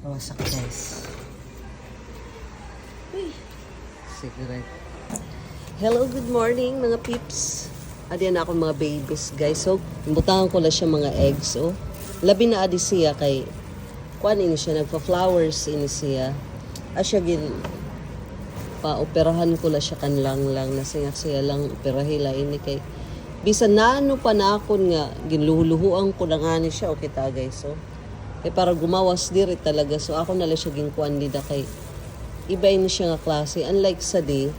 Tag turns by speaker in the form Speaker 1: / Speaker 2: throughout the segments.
Speaker 1: Wasak guys. Uy. Cigarette. Hello, good morning mga peeps. Adiyan ako mga babies guys. So, imbutangan ko lang siya mga eggs. Oh. Labi na adi siya kay kuan ini siya. Nagpa-flowers ini siya. Asya gin pa-operahan ko lang siya kanlang lang. Nasingak siya lang operahila ini kay bisan na ano pa na ako nga ginluhuluhuan ko na nga ni siya. Okay ta guys. So, kay para gumawas diri talaga. So, ako na lang siya ginkuan nida kay iba ini siya nga klase. Unlike sa di,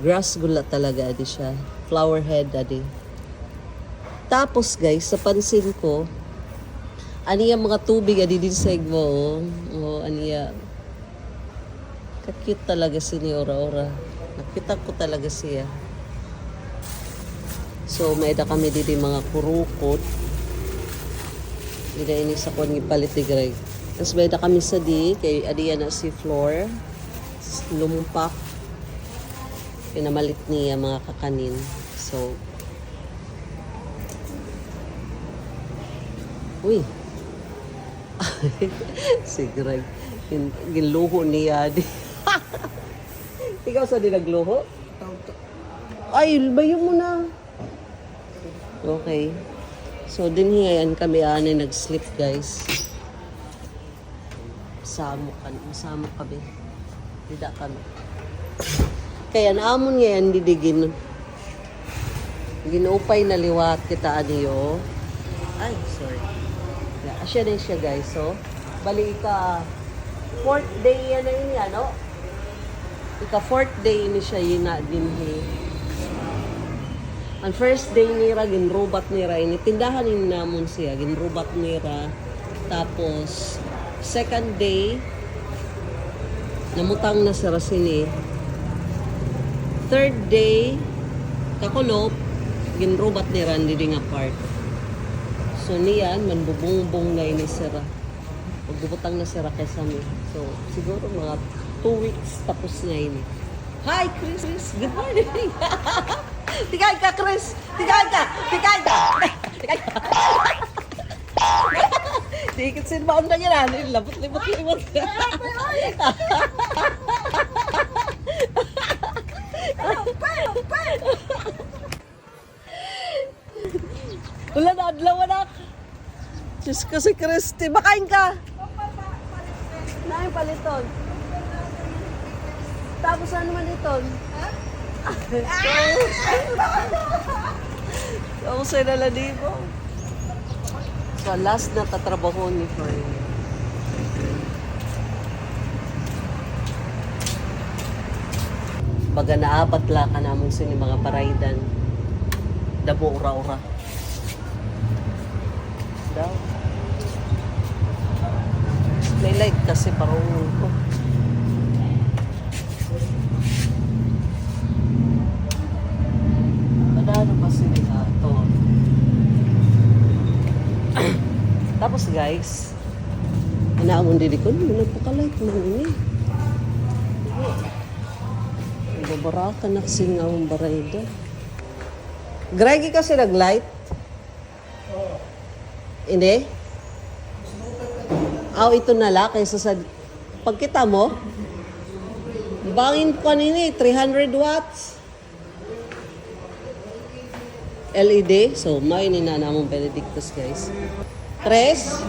Speaker 1: grass gula talaga adi siya. Flower head adi. Tapos guys, sa pansin ko, aniya mga tubig adi din sa igmo. Oh, aniya. Ka-cute talaga si ni Ora-Ora. Nakita ko talaga siya. So, may da kami didi mga kurukot. Ida ini sa kuwan gipalit ni Greg. Tapos may da kami sa di, kay adi na si Floor. Lumpak. Pinamalit niya mga kakanin. So, uy. Si Greg. Ginluho niya. Ikaw sa di nagluho? Ay, bayo mo na. Okay. So, din ngayon kami nag-sleep guys. Masamo kami. Tidak kami. Kaya naamon ngayon didigin. Ginuupay na liwat kita aniyo. Ay, sorry. Yeah, asya na siya guys. So, bali ka 4th day yan na yun yan, no? Ika 4th day ni siya yun na din. Ang first day nira, ginrubat nira. Initindahan ni namon siya, ginrubat nira. Tapos, second day, namutang na sa rasini. Third day, kakulop, ginrubat nira, hindi nga part. So, niyan, manbubungbong na ini sira. Magbubutang na sira kaysa mi. So, siguro mga 2 weeks tapos na ini. Hi, Chris! Good morning! Tigay ka, Chris! Tigay ka! Tigay ka! Tigay ka! Dikit sin ba ang nangyari? Labot-libot. Wala na, adlaw anak. Diyos ko si Christy. Makain ka. Nain paliton. Tapos ano man iton? Ako sa nalalibo. So, last na tatrabaho ni Fern. Baga naabat la ka namon sa mga paraidan. Dabo ura-ura. Daw. May light kasi parang ko. Ano pa sila ito? Tapos guys, anaamon din ko, nagpakalight mo ini. Babarakan na kasi nga ang barayda. Greggy kasi nag-light? Hindi? Ito nala kaysa sa pagkita mo, bangin ko kanini, 300 watts. LED. So, may ninanamong Benedictus, guys. Tres.